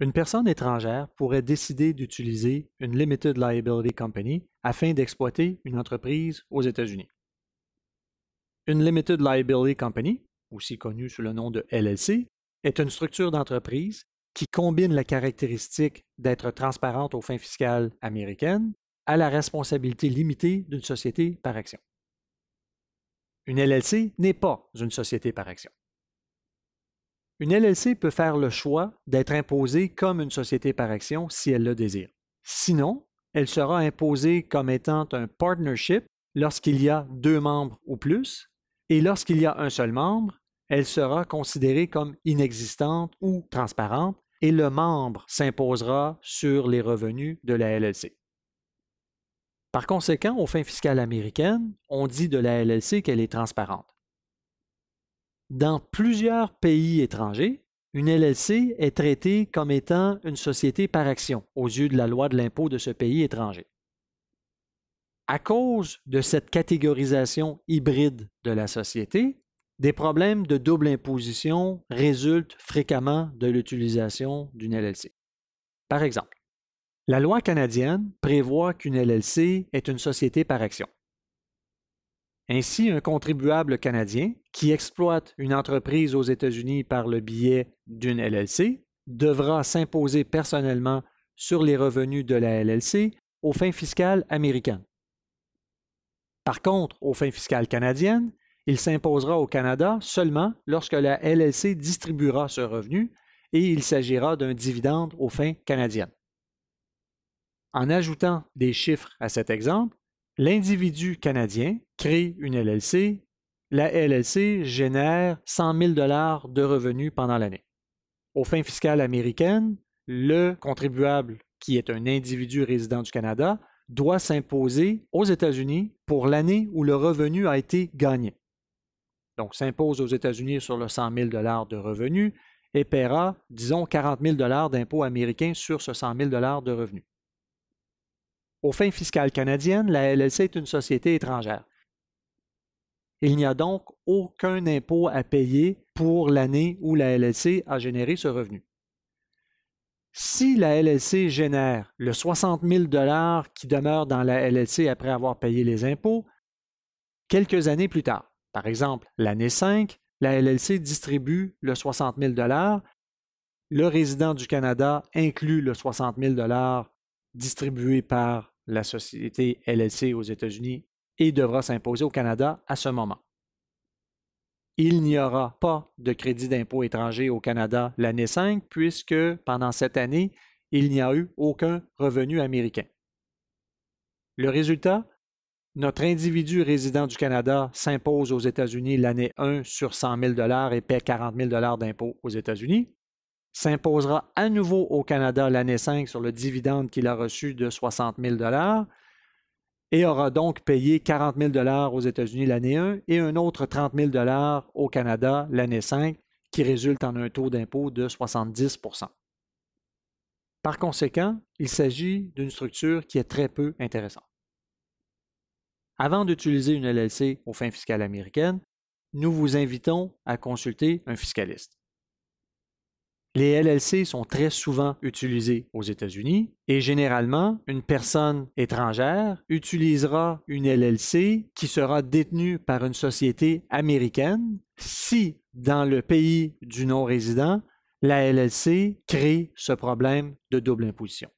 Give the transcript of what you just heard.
Une personne étrangère pourrait décider d'utiliser une Limited Liability Company afin d'exploiter une entreprise aux États-Unis. Une Limited Liability Company, aussi connue sous le nom de LLC, est une structure d'entreprise qui combine la caractéristique d'être transparente aux fins fiscales américaines à la responsabilité limitée d'une société par action. Une LLC n'est pas une société par action. Une LLC peut faire le choix d'être imposée comme une société par action si elle le désire. Sinon, elle sera imposée comme étant un partnership lorsqu'il y a 2 membres ou plus, et lorsqu'il y a un seul membre, elle sera considérée comme inexistante ou transparente, et le membre s'imposera sur les revenus de la LLC. Par conséquent, aux fins fiscales américaines, on dit de la LLC qu'elle est transparente. Dans plusieurs pays étrangers, une LLC est traitée comme étant une société par action aux yeux de la loi de l'impôt de ce pays étranger. À cause de cette catégorisation hybride de la société, des problèmes de double imposition résultent fréquemment de l'utilisation d'une LLC. Par exemple, la loi canadienne prévoit qu'une LLC est une société par action. Ainsi, un contribuable canadien qui exploite une entreprise aux États-Unis par le biais d'une LLC devra s'imposer personnellement sur les revenus de la LLC aux fins fiscales américaines. Par contre, aux fins fiscales canadiennes, il s'imposera au Canada seulement lorsque la LLC distribuera ce revenu et il s'agira d'un dividende aux fins canadiennes. En ajoutant des chiffres à cet exemple, l'individu canadien crée une LLC. La LLC génère 100 000 $ de revenus pendant l'année. Aux fins fiscales américaines, le contribuable, qui est un individu résident du Canada, doit s'imposer aux États-Unis pour l'année où le revenu a été gagné. Donc, s'impose aux États-Unis sur le 100 000 $ de revenus et paiera, disons, 40 000 $ d'impôts américains sur ce 100 000 $ de revenus. Aux fins fiscales canadiennes, la LLC est une société étrangère. Il n'y a donc aucun impôt à payer pour l'année où la LLC a généré ce revenu. Si la LLC génère le 60 000 $ qui demeure dans la LLC après avoir payé les impôts, quelques années plus tard, par exemple l'année 5, la LLC distribue le 60 000 $, le résident du Canada inclut le 60 000 $ distribué par la société LLC aux États-Unis et devra s'imposer au Canada à ce moment. Il n'y aura pas de crédit d'impôt étranger au Canada l'année 5 puisque pendant cette année, il n'y a eu aucun revenu américain. Le résultat, notre individu résident du Canada s'impose aux États-Unis l'année 1 sur 100 000 $ et paie 40 000 $ d'impôts aux États-Unis, s'imposera à nouveau au Canada l'année 5 sur le dividende qu'il a reçu de 60 000 $ et aura donc payé 40 000 $ aux États-Unis l'année 1 et un autre 30 000 $ au Canada l'année 5 qui résulte en un taux d'impôt de 70 %. Par conséquent, il s'agit d'une structure qui est très peu intéressante. Avant d'utiliser une LLC aux fins fiscales américaines, nous vous invitons à consulter un fiscaliste. Les LLC sont très souvent utilisées aux États-Unis et généralement, une personne étrangère utilisera une LLC qui sera détenue par une société américaine si, dans le pays du non-résident, la LLC crée ce problème de double imposition.